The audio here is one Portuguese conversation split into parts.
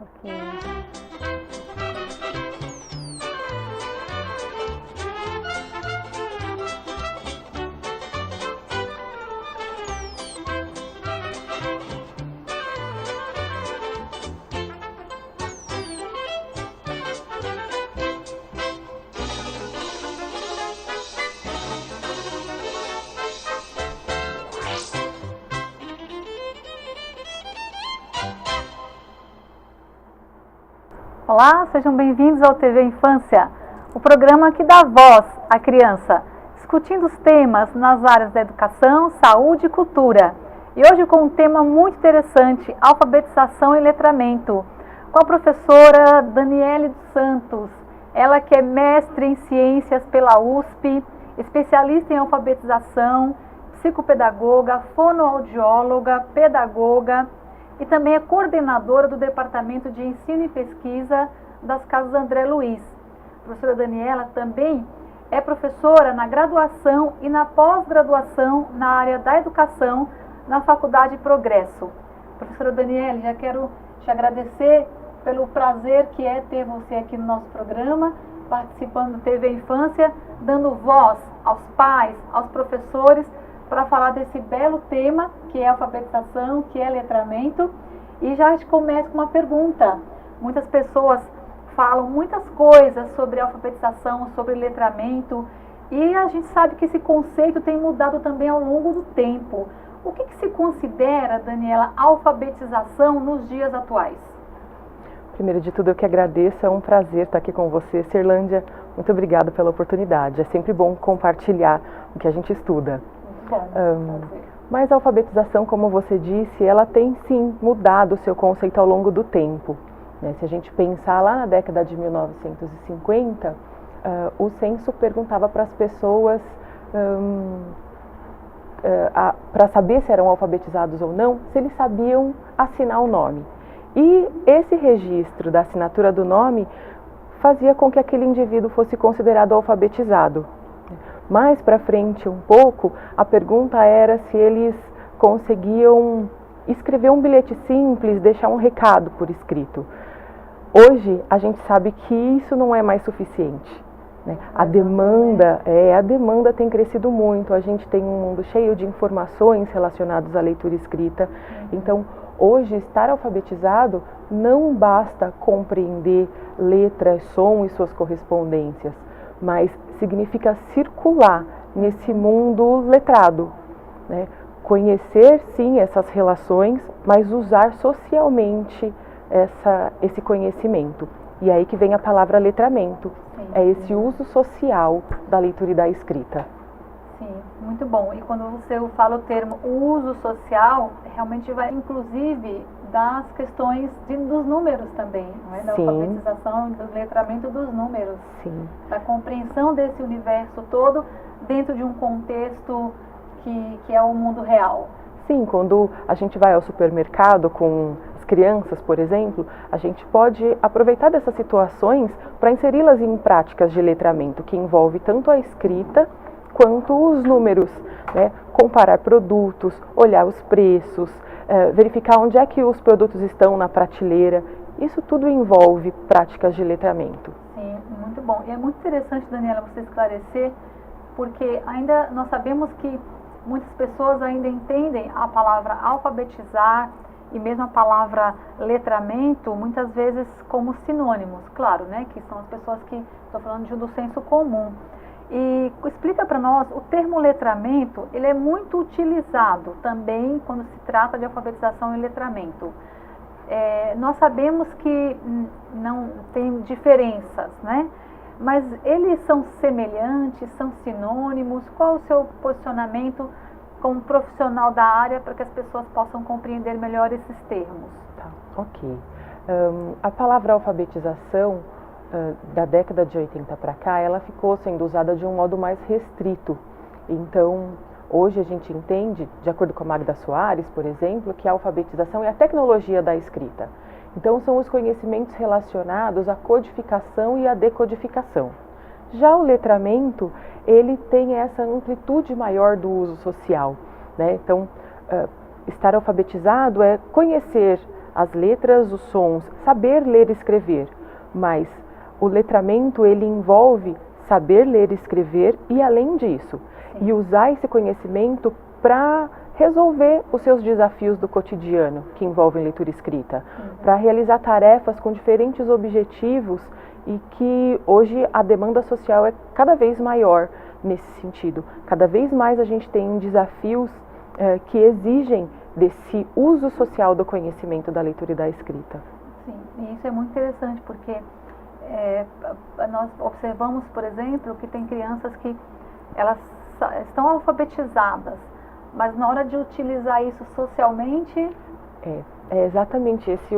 Ok. Olá, sejam bem-vindos ao TV Infância, o programa que dá voz à criança, discutindo os temas nas áreas da educação, saúde e cultura. E hoje com um tema muito interessante, alfabetização e letramento, com a professora Daniele dos Santos, ela que é mestre em ciências pela USP, especialista em alfabetização, psicopedagoga, fonoaudióloga, pedagoga, e também é coordenadora do Departamento de Ensino e Pesquisa das Casas André Luiz. A professora Daniela também é professora na graduação e na pós-graduação na área da educação na Faculdade Progresso. Professora Daniela, já quero te agradecer pelo prazer que é ter você aqui no nosso programa, participando do TV Infância, dando voz aos pais, aos professores, para falar desse belo tema que é alfabetização, que é letramento. E já a gente começa com uma pergunta. Muitas pessoas falam muitas coisas sobre alfabetização, sobre letramento, e a gente sabe que esse conceito tem mudado também ao longo do tempo. O que se considera, Daniela, alfabetização nos dias atuais? Primeiro de tudo, eu que agradeço, é um prazer estar aqui com você, Cirlândia. Muito obrigada pela oportunidade. É sempre bom compartilhar o que a gente estuda. Mas a alfabetização, como você disse, ela tem sim mudado o seu conceito ao longo do tempo, né? Se a gente pensar lá na década de 1950, o censo perguntava para as pessoas para saber se eram alfabetizados ou não, se eles sabiam assinar o nome. E esse registro da assinatura do nome fazia com que aquele indivíduo fosse considerado alfabetizado. Mais para frente um pouco, a pergunta era se eles conseguiam escrever um bilhete simples, deixar um recado por escrito. Hoje a gente sabe que isso não é mais suficiente, né? A demanda tem crescido muito, a gente tem um mundo cheio de informações relacionadas à leitura e escrita. Então, hoje estar alfabetizado não basta compreender letras, som e suas correspondências, mas significa circular nesse mundo letrado, né? Conhecer sim essas relações, mas usar socialmente esse conhecimento. E aí que vem a palavra letramento, é esse uso social da leitura e da escrita. Sim, muito bom. E quando você fala o termo uso social, realmente vai inclusive das questões dos números também, não é? Da alfabetização, do letramento dos números. Sim. Da compreensão desse universo todo dentro de um contexto que é o mundo real. Sim, quando a gente vai ao supermercado com as crianças, por exemplo, a gente pode aproveitar dessas situações para inseri-las em práticas de letramento, que envolve tanto a escrita quanto os números, né? Comparar produtos, olhar os preços, verificar onde é que os produtos estão na prateleira. Isso tudo envolve práticas de letramento. Sim, muito bom. E é muito interessante, Daniela, você esclarecer, porque ainda nós sabemos que muitas pessoas ainda entendem a palavra alfabetizar e mesmo a palavra letramento muitas vezes como sinônimos, claro, né? Que são as pessoas que estou falando do senso comum. E explica para nós, o termo letramento, ele é muito utilizado também quando se trata de alfabetização e letramento. Nós sabemos que não tem diferenças, né? Mas eles são semelhantes, são sinônimos? Qual o seu posicionamento como profissional da área para que as pessoas possam compreender melhor esses termos? Tá, ok. A palavra alfabetização, da década de 80 para cá, ela ficou sendo usada de um modo mais restrito. Então, hoje a gente entende, de acordo com a Magda Soares, por exemplo, que a alfabetização é a tecnologia da escrita. Então, são os conhecimentos relacionados à codificação e à decodificação. Já o letramento, ele tem essa amplitude maior do uso social, né? Então, estar alfabetizado é conhecer as letras, os sons, saber ler e escrever, mas o letramento ele envolve saber ler e escrever e além disso, e usar esse conhecimento para resolver os seus desafios do cotidiano que envolvem leitura e escrita, para realizar tarefas com diferentes objetivos e que hoje a demanda social é cada vez maior nesse sentido. Cada vez mais a gente tem desafios que exigem desse uso social do conhecimento da leitura e da escrita. Sim, e isso é muito interessante porque nós observamos, por exemplo, que tem crianças que elas estão alfabetizadas, mas na hora de utilizar isso socialmente... É exatamente esse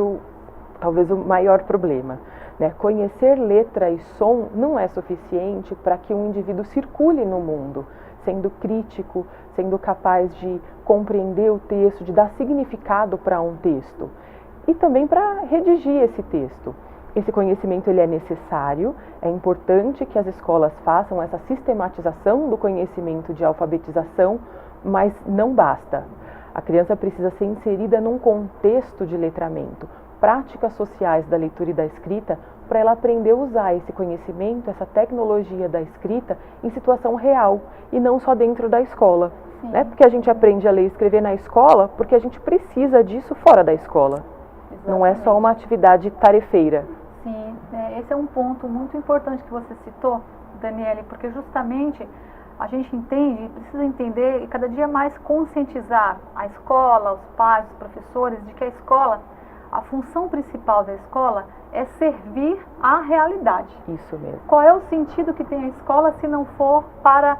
talvez o maior problema, né? Conhecer letra e som não é suficiente para que um indivíduo circule no mundo, sendo crítico, sendo capaz de compreender o texto, de dar significado para um texto e também para redigir esse texto. Esse conhecimento ele é necessário, é importante que as escolas façam essa sistematização do conhecimento de alfabetização, mas não basta. A criança precisa ser inserida num contexto de letramento, práticas sociais da leitura e da escrita, para ela aprender a usar esse conhecimento, essa tecnologia da escrita em situação real e não só dentro da escola. Né? Porque a gente aprende a ler e escrever na escola porque a gente precisa disso fora da escola. Exatamente. Não é só uma atividade tarefeira. Sim, esse é um ponto muito importante que você citou, Daniele, porque justamente a gente entende, precisa entender e cada dia mais conscientizar a escola, os pais, os professores, de que a escola, a função principal da escola é servir à realidade. Isso mesmo. Qual é o sentido que tem a escola se não for para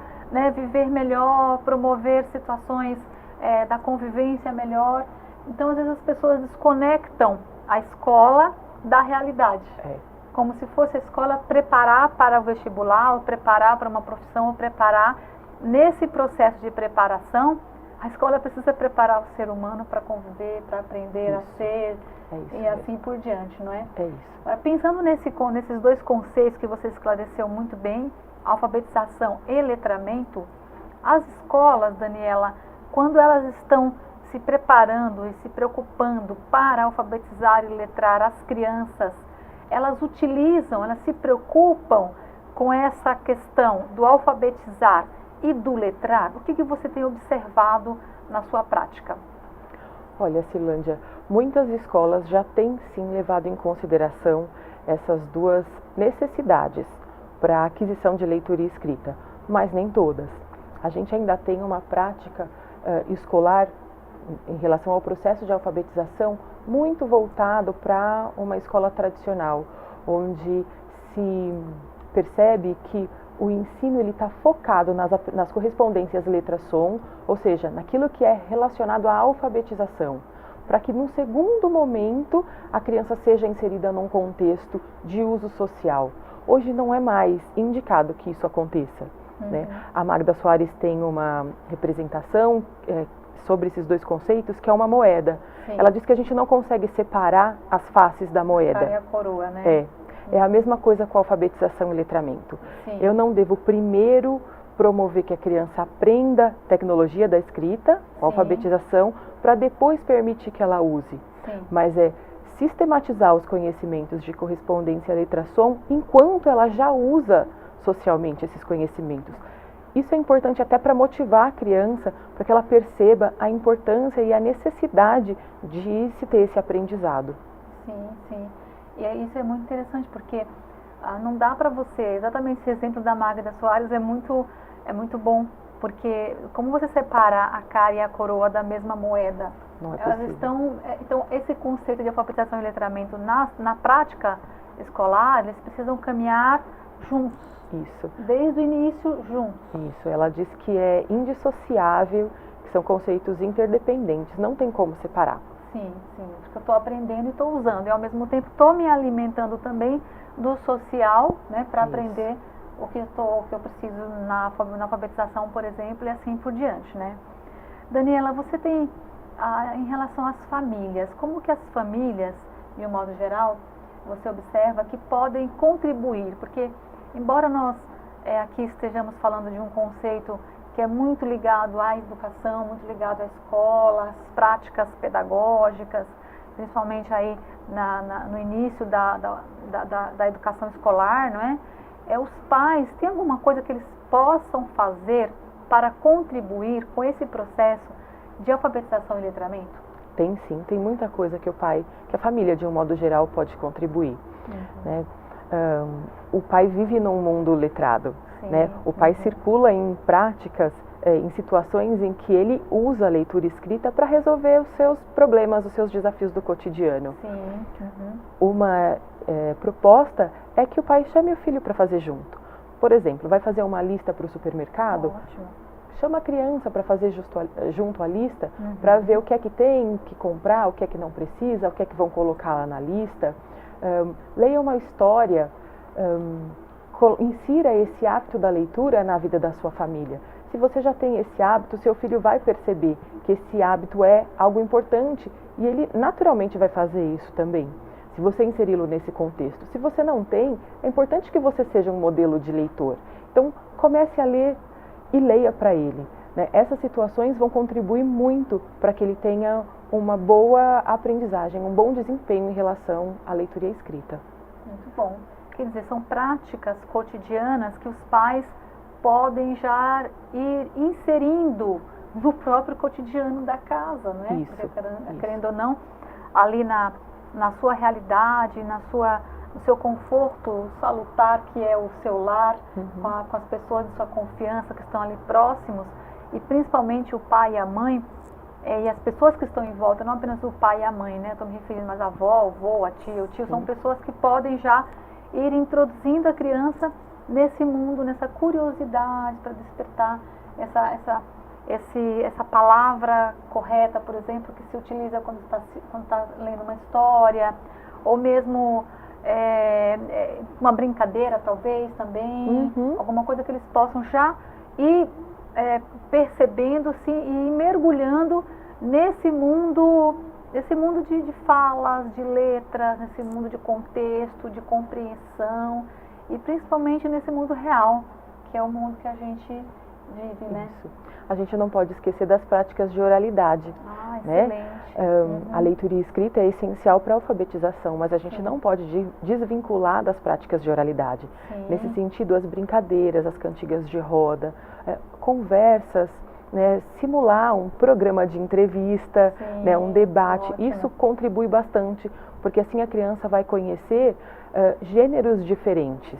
viver melhor, promover situações da convivência melhor? Então, às vezes as pessoas desconectam a escola da realidade. Como se fosse a escola preparar para o vestibular, ou preparar para uma profissão, ou preparar. Nesse processo de preparação, a escola precisa preparar o ser humano para conviver, para aprender a ser, e assim por diante, não é? É isso. Agora, pensando nesses dois conceitos que você esclareceu muito bem, alfabetização e letramento, as escolas, Daniela, quando elas estão se preparando e se preocupando para alfabetizar e letrar as crianças, elas se preocupam com essa questão do alfabetizar e do letrar? O que você tem observado na sua prática? Olha, Silândia, muitas escolas já têm sim levado em consideração essas duas necessidades para a aquisição de leitura e escrita, mas nem todas. A gente ainda tem uma prática escolar em relação ao processo de alfabetização muito voltado para uma escola tradicional, onde se percebe que o ensino está focado nas correspondências letra-som, ou seja, naquilo que é relacionado à alfabetização, para que num segundo momento a criança seja inserida num contexto de uso social. Hoje não é mais indicado que isso aconteça. Né? A Magda Soares tem uma representação sobre esses dois conceitos, que é uma moeda. Sim. Ela diz que a gente não consegue separar as faces da moeda. A coroa, né? É a mesma coisa com a alfabetização e letramento. Sim. Eu não devo primeiro promover que a criança aprenda tecnologia da escrita, a alfabetização, para depois permitir que ela use. Sim. Mas é sistematizar os conhecimentos de correspondência letra-som enquanto ela já usa socialmente esses conhecimentos. Isso é importante até para motivar a criança, para que ela perceba a importância e a necessidade de se ter esse aprendizado. Sim, sim. E isso é muito interessante, porque não dá para você, exatamente esse exemplo da Magda Soares é muito bom, porque como você separa a cara e a coroa da mesma moeda? Não é elas estão, então esse conceito de alfabetização e letramento na prática escolar, eles precisam caminhar juntos. Isso. Desde o início, juntos. Isso, ela diz que é indissociável, que são conceitos interdependentes, não tem como separar. Sim, porque eu estou aprendendo e estou usando, e ao mesmo tempo estou me alimentando também do social, né, para aprender o que eu preciso na alfabetização, por exemplo, e assim por diante, né. Daniela, você tem, em relação às famílias, como que as famílias, de um modo geral, você observa que podem contribuir, porque embora nós aqui estejamos falando de um conceito que é muito ligado à educação, muito ligado à escola, às práticas pedagógicas, principalmente aí no início da educação escolar, não é? Os pais, tem alguma coisa que eles possam fazer para contribuir com esse processo de alfabetização e letramento? Tem sim, tem muita coisa que a família de um modo geral pode contribuir. Né? O pai vive num mundo letrado, né? O pai circula em práticas, em situações em que ele usa a leitura escrita para resolver os seus problemas, os seus desafios do cotidiano. Uma proposta é que o pai chame o filho para fazer junto. Por exemplo, vai fazer uma lista para o supermercado? Ótimo. Chama a criança para fazer junto à lista, para ver o que é que tem que comprar, o que é que não precisa, o que é que vão colocar lá na lista. Leia uma história, insira esse hábito da leitura na vida da sua família. Se você já tem esse hábito, seu filho vai perceber que esse hábito é algo importante e ele naturalmente vai fazer isso também, se você inseri-lo nesse contexto. Se você não tem, é importante que você seja um modelo de leitor. Então, comece a ler e leia para ele. Né? Essas situações vão contribuir muito para que ele tenha uma boa aprendizagem, um bom desempenho em relação à leitura e à escrita. Muito bom. Quer dizer, são práticas cotidianas que os pais podem já ir inserindo no próprio cotidiano da casa, né? Isso. Querendo ou não, ali na sua realidade, no seu conforto salutar, que é o seu lar, com as pessoas de sua confiança que estão ali próximos, e principalmente o pai e a mãe, e as pessoas que estão em volta, não apenas o pai e a mãe, né? Estou me referindo, mas a avó, o vô, a tia, o tio, são pessoas que podem já ir introduzindo a criança nesse mundo, nessa curiosidade para despertar essa palavra correta, por exemplo, que se utiliza quando está lendo uma história, ou mesmo uma brincadeira, talvez, também, alguma coisa que eles possam já ir percebendo-se e mergulhando nesse mundo de falas, de letras, nesse mundo de contexto, de compreensão, e principalmente nesse mundo real, que é o mundo que a gente vive, né? Isso. A gente não pode esquecer das práticas de oralidade. Excelente. Né? A leitura e escrita é essencial para a alfabetização, mas a gente não pode desvincular das práticas de oralidade. Nesse sentido, as brincadeiras, as cantigas de roda, conversas, né, simular um programa de entrevista, né, um debate, isso contribui bastante, porque assim a criança vai conhecer gêneros diferentes.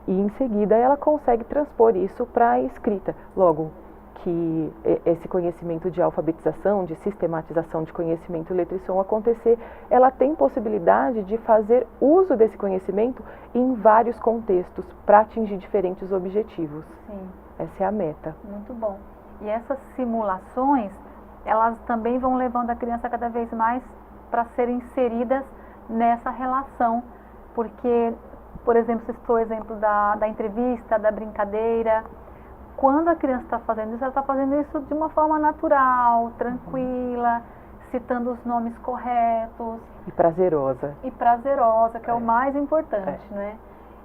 E em seguida ela consegue transpor isso para a escrita. Logo que esse conhecimento de alfabetização, de sistematização de conhecimento, letra e som acontecer, ela tem possibilidade de fazer uso desse conhecimento em vários contextos para atingir diferentes objetivos. Essa é a meta. Muito bom. E essas simulações, elas também vão levando a criança cada vez mais para serem inseridas nessa relação, porque, por exemplo, você citou o exemplo da entrevista, da brincadeira. Quando a criança está fazendo isso, ela está fazendo isso de uma forma natural, tranquila, citando os nomes corretos. E prazerosa. Que é o mais importante, né?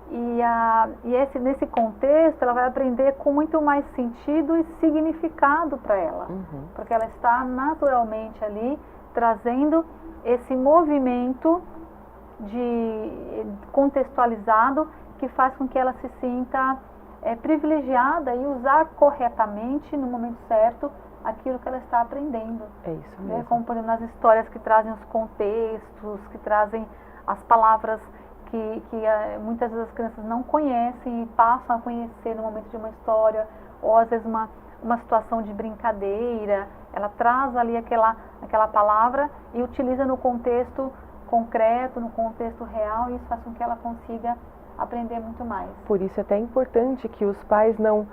E nesse contexto, ela vai aprender com muito mais sentido e significado para ela. Porque ela está naturalmente ali, trazendo esse movimento contextualizado que faz com que ela se sinta privilegiada e usar corretamente, no momento certo, aquilo que ela está aprendendo. É isso mesmo. Como, por exemplo, nas histórias que trazem os contextos, que trazem as palavras que muitas vezes as crianças não conhecem e passam a conhecer no momento de uma história, ou às vezes uma situação de brincadeira, ela traz ali aquela palavra e utiliza no contexto concreto, no contexto real, e isso faz com que ela consiga aprender muito mais. Por isso é até importante que os pais não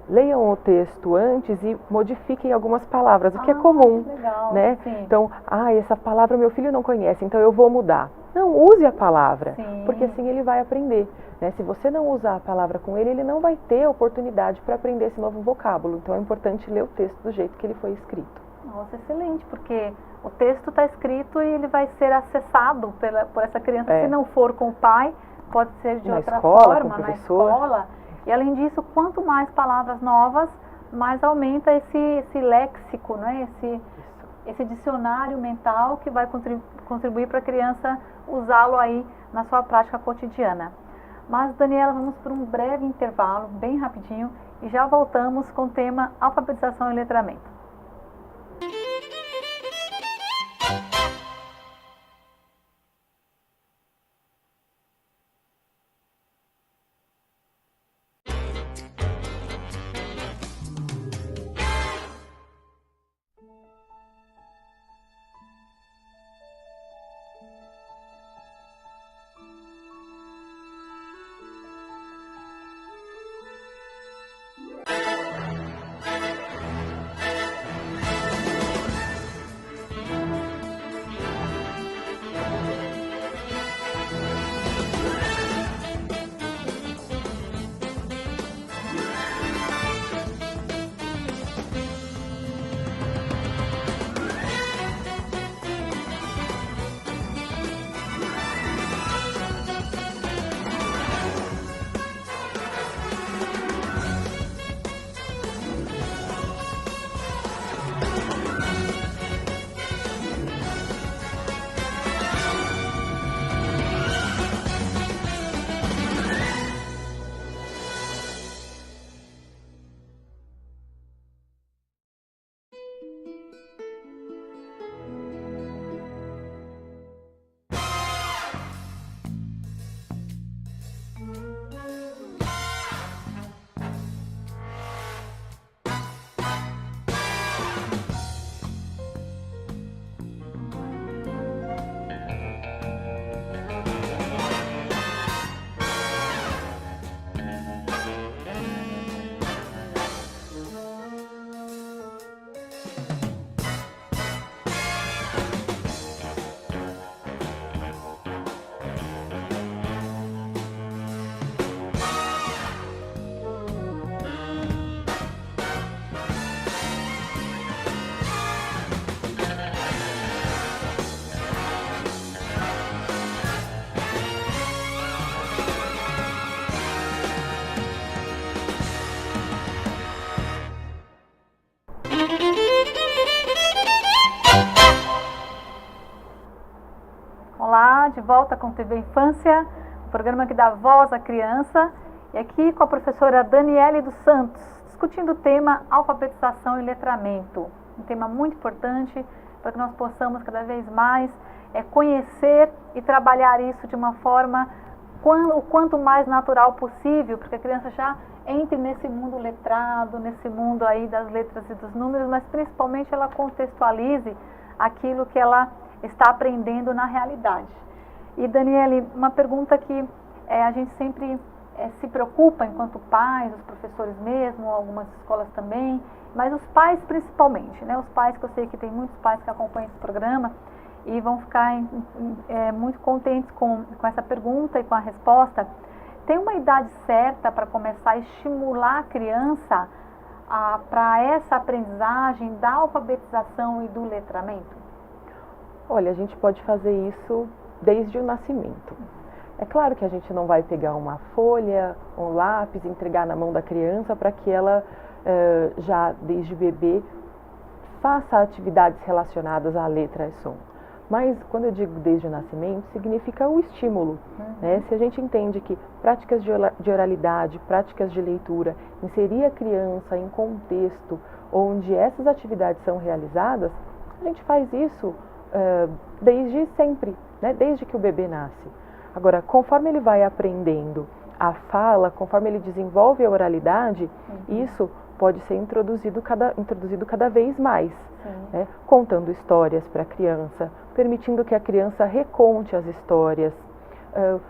leiam o texto antes e modifiquem algumas palavras, o que é comum. Legal, né? Sim. Então, essa palavra meu filho não conhece, então eu vou mudar. Não, use a palavra, porque assim ele vai aprender. Né? Se você não usar a palavra com ele, ele não vai ter oportunidade para aprender esse novo vocábulo. Então é importante ler o texto do jeito que ele foi escrito. Nossa, excelente, porque o texto está escrito e ele vai ser acessado por essa criança, se não for com o pai, pode ser de outra forma, na escola. E além disso, quanto mais palavras novas, mais aumenta esse léxico, né? esse dicionário mental que vai contribuir para a criança usá-lo aí na sua prática cotidiana. Mas, Daniela, vamos por um breve intervalo, bem rapidinho, e já voltamos com o tema alfabetização e letramento. Olá, de volta com o TV Infância, o programa que dá voz à criança, e aqui com a professora Daniele dos Santos, discutindo o tema alfabetização e letramento, um tema muito importante para que nós possamos cada vez mais conhecer e trabalhar isso de uma forma o quanto mais natural possível, porque a criança já entre nesse mundo letrado, nesse mundo aí das letras e dos números, mas principalmente ela contextualize aquilo que ela está aprendendo na realidade. E, Daniele, uma pergunta que a gente sempre se preocupa enquanto pais, os professores mesmo, algumas escolas também, mas os pais principalmente, né? Os pais, que eu sei que tem muitos pais que acompanham esse programa e vão ficar muito contentes com essa pergunta e com a resposta. Tem uma idade certa para começar a estimular a criança para essa aprendizagem da alfabetização e do letramento? Olha, a gente pode fazer isso desde o nascimento. É claro que a gente não vai pegar uma folha, um lápis, entregar na mão da criança para que ela, já desde bebê, faça atividades relacionadas à letra e som. Mas quando eu digo desde o nascimento, significa o estímulo. Né? Se a gente entende que práticas de oralidade, práticas de leitura, inserir a criança em contexto onde essas atividades são realizadas, a gente faz isso desde sempre, né? Desde que o bebê nasce. Agora, conforme ele vai aprendendo a fala, conforme ele desenvolve a oralidade, isso pode ser introduzido cada vez mais, né? Contando histórias para a criança, permitindo que a criança reconte as histórias,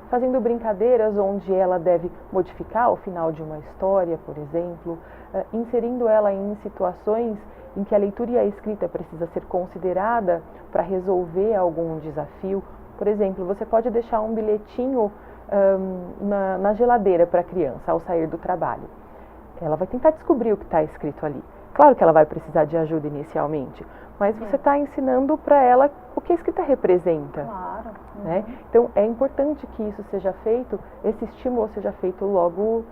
fazendo brincadeiras onde ela deve modificar o final de uma história, por exemplo, inserindo ela em situações em que a leitura e a escrita precisa ser considerada para resolver algum desafio. Por exemplo, você pode deixar um bilhetinho na geladeira para a criança ao sair do trabalho. Ela vai tentar descobrir o que está escrito ali. Claro que ela vai precisar de ajuda inicialmente, mas você está ensinando para ela o que a escrita representa. Claro. Né? Então, é importante que isso seja feito, esse estímulo seja feito logo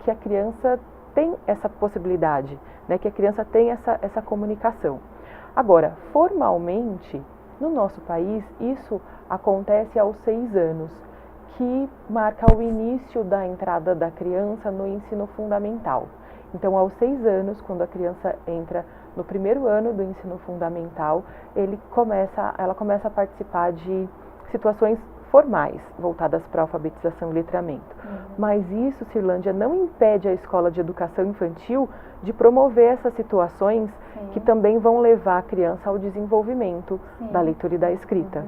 que a criança tem essa possibilidade, né? Que a criança tem essa comunicação. Agora, formalmente, no nosso país, isso acontece aos 6 anos, que marca o início da entrada da criança no ensino fundamental. Então, aos 6 anos, quando a criança entra no primeiro ano do ensino fundamental, ela começa a participar de situações formais, voltadas para a alfabetização e letramento. Mas isso, Cirlândia, não impede a escola de educação infantil de promover essas situações que também vão levar a criança ao desenvolvimento da leitura e da escrita.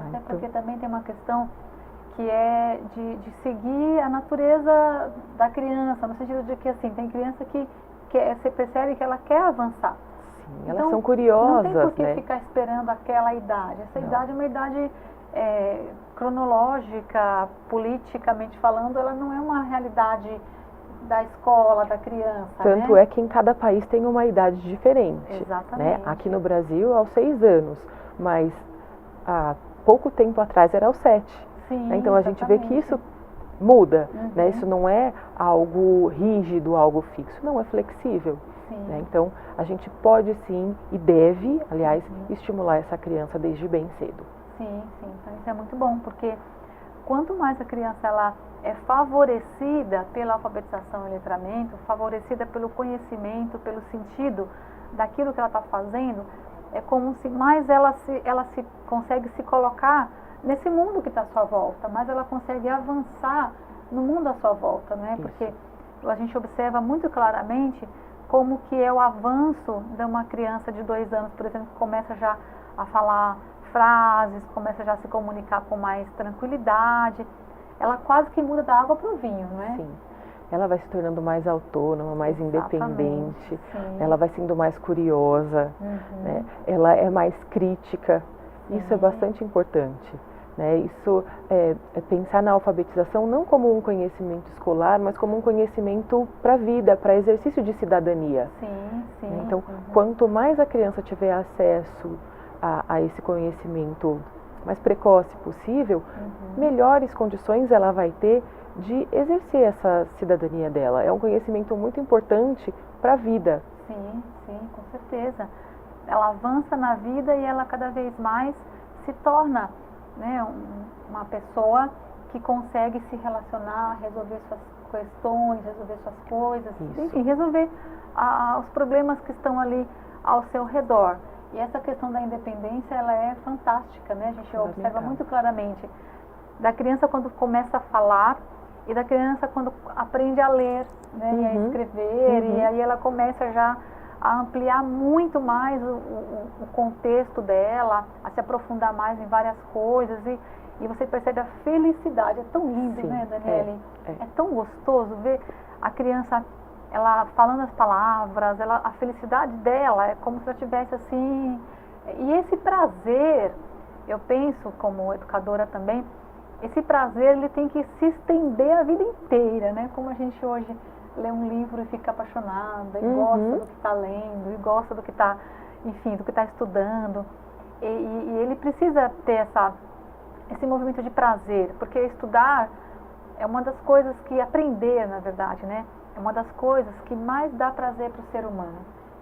Até porque também tem uma questão que é de seguir a natureza da criança, no sentido de que, assim, tem criança que você percebe que ela quer avançar. Sim, elas são curiosas, não tem por que né? Ficar esperando aquela idade. Essa idade é uma idade cronológica, politicamente falando, ela não é uma realidade da escola, da criança. Tanto é que em cada país tem uma idade diferente. Exatamente. Né? Aqui no Brasil, aos 6 anos, mas há pouco tempo atrás era aos 7. Sim, então a gente vê que isso muda, né? Isso não é algo rígido, algo fixo, não, é flexível. Né? Então a gente pode sim e deve, aliás, estimular essa criança desde bem cedo. Sim, então isso é muito bom, porque quanto mais a criança ela é favorecida pela alfabetização e letramento, favorecida pelo conhecimento, pelo sentido daquilo que ela está fazendo, é como se mais ela se consegue se colocar nesse mundo que está à sua volta, mas ela consegue avançar no mundo à sua volta, né? Isso. Porque a gente observa muito claramente como que é o avanço de uma criança de 2 anos, por exemplo, que começa já a falar frases, começa já a se comunicar com mais tranquilidade. Ela quase que muda da água para o vinho, não é? Sim. Ela vai se tornando mais autônoma, mais independente, sim. Ela vai sendo mais curiosa, né? Ela é mais crítica. Isso é bastante importante. Né? Isso é pensar na alfabetização não como um conhecimento escolar, mas como um conhecimento para a vida, para exercício de cidadania. Sim. Então, quanto mais a criança tiver acesso a esse conhecimento mais precoce possível, melhores condições ela vai ter de exercer essa cidadania dela. É um conhecimento muito importante para a vida. Sim, com certeza. Ela avança na vida e ela cada vez mais se torna, né, uma pessoa que consegue se relacionar, resolver suas questões, resolver suas coisas, enfim, resolver os problemas que estão ali ao seu redor. E essa questão da independência, ela é fantástica, né? A gente observa muito claramente da criança quando começa a falar e da criança quando aprende a ler, né? E a escrever, e aí ela começa já a ampliar muito mais o contexto dela, a se aprofundar mais em várias coisas e você percebe a felicidade. É tão lindo, né, Daniele? É tão gostoso ver a criança, ela falando as palavras, a felicidade dela é como se ela tivesse assim. E esse prazer, eu penso como educadora também, esse prazer ele tem que se estender a vida inteira, né? Como a gente hoje lê um livro e fica apaixonada, e gosta do que está lendo, e gosta do que está, enfim, do que está estudando. E ele precisa ter esse movimento de prazer, porque estudar é uma das coisas que, aprender, na verdade, né? É uma das coisas que mais dá prazer para o ser humano.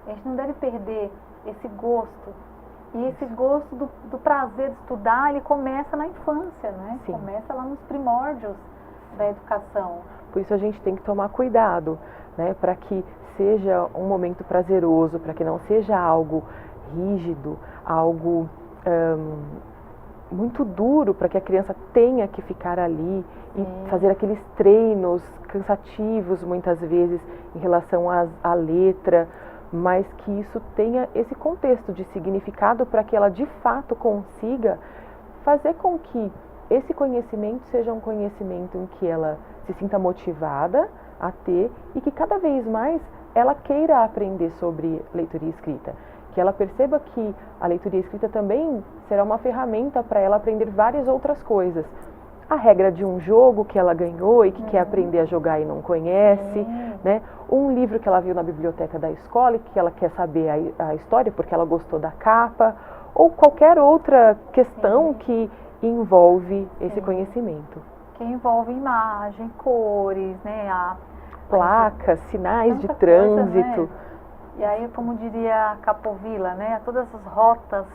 A gente não deve perder esse gosto. E esse gosto do prazer de estudar, ele começa na infância, né? Sim. Começa lá nos primórdios da educação. Por isso a gente tem que tomar cuidado, né? Para que seja um momento prazeroso, para que não seja algo rígido, algo muito duro, para que a criança tenha que ficar ali e fazer aqueles treinos cansativos muitas vezes em relação à letra, mas que isso tenha esse contexto de significado para que ela de fato consiga fazer com que esse conhecimento seja um conhecimento em que ela se sinta motivada a ter e que cada vez mais ela queira aprender sobre leitura e escrita. Que ela perceba que a leitura e a escrita também será uma ferramenta para ela aprender várias outras coisas. A regra de um jogo que ela ganhou e que quer aprender a jogar e não conhece, né? Um livro que ela viu na biblioteca da escola e que ela quer saber a história porque ela gostou da capa, ou qualquer outra questão que envolve esse conhecimento. Que envolve imagem, cores, né? Placas, sinais de trânsito. Coisa, né? E aí, como diria Capovilla, né, todas as rotas,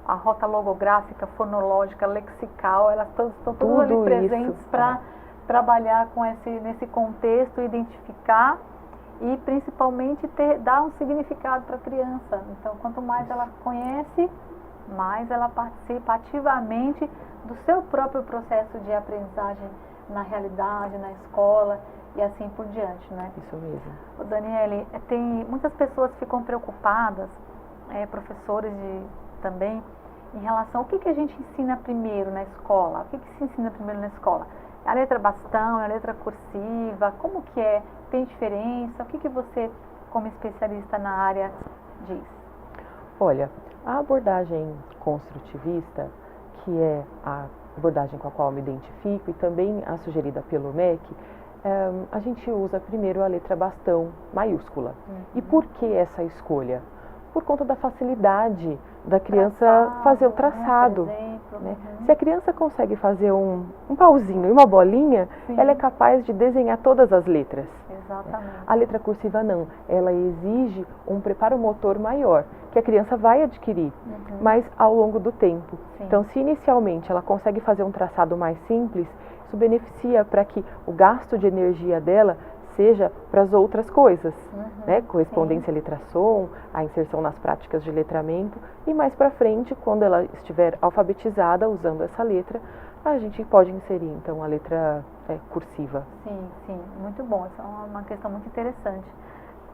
a rota logográfica, fonológica, lexical, elas estão todas ali presentes para trabalhar com nesse contexto, identificar e principalmente dar um significado para a criança. Então, quanto mais ela conhece, mais ela participa ativamente do seu próprio processo de aprendizagem na realidade, na escola e assim por diante, né? Isso mesmo. Daniele, muitas pessoas ficam preocupadas, professores também, em relação ao que a gente ensina primeiro na escola. O que se ensina primeiro na escola? A letra bastão, a letra cursiva, como que é? Tem diferença? O que você, como especialista na área, diz? Olha, a abordagem construtivista, que é a abordagem com a qual eu me identifico e também a sugerida pelo MEC, a gente usa primeiro a letra bastão maiúscula. E por que essa escolha? Por conta da facilidade da criança fazer o traçado. Né? Se a criança consegue fazer um pauzinho e uma bolinha, ela é capaz de desenhar todas as letras. Exatamente. A letra cursiva não, ela exige um preparo motor maior, que a criança vai adquirir, mas ao longo do tempo. Então, se inicialmente ela consegue fazer um traçado mais simples, isso beneficia para que o gasto de energia dela seja para as outras coisas, né? Correspondência à letra-som, a inserção nas práticas de letramento, e mais para frente, quando ela estiver alfabetizada usando essa letra, a gente pode inserir então a letra cursiva. Sim, muito bom, isso é uma questão muito interessante.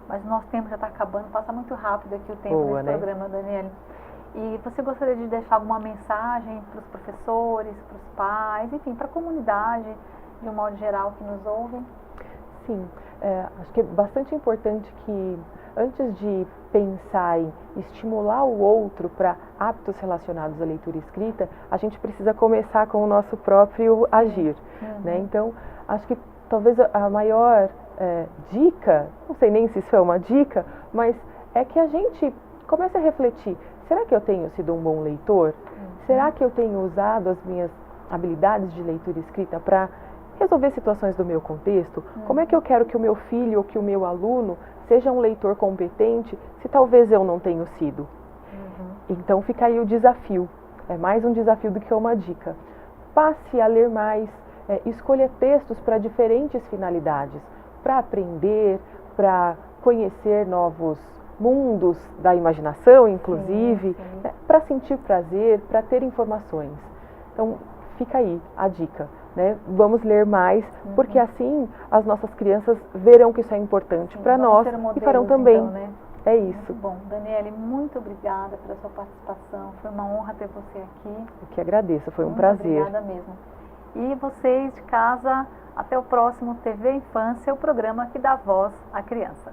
Mas o nosso tempo já está acabando, passa muito rápido aqui o tempo desse programa, Daniele. E você gostaria de deixar alguma mensagem para os professores, para os pais, enfim, para a comunidade, de um modo geral, que nos ouvem? Sim, acho que é bastante importante que antes de pensar em estimular o outro para hábitos relacionados à leitura e escrita, a gente precisa começar com o nosso próprio agir. Né? Então, acho que talvez a maior dica, não sei nem se isso é uma dica, mas é que a gente comece a refletir, será que eu tenho sido um bom leitor? Será que eu tenho usado as minhas habilidades de leitura e escrita para resolver situações do meu contexto? Como é que eu quero que o meu filho ou que o meu aluno seja um leitor competente se talvez eu não tenha sido? Então fica aí o desafio, é mais um desafio do que uma dica. Passe a ler mais, escolha textos para diferentes finalidades, para aprender, para conhecer novos mundos da imaginação, inclusive, para sentir prazer, para ter informações. Então fica aí a dica. Né? Vamos ler mais, porque assim as nossas crianças verão que isso é importante para nós e farão também. Então, né? É isso. Muito bom. Daniele, muito obrigada pela sua participação. Foi uma honra ter você aqui. Eu que agradeço, foi um Muito prazer. obrigada mesmo. E vocês de casa, até o próximo TV Infância, o programa que dá voz à criança.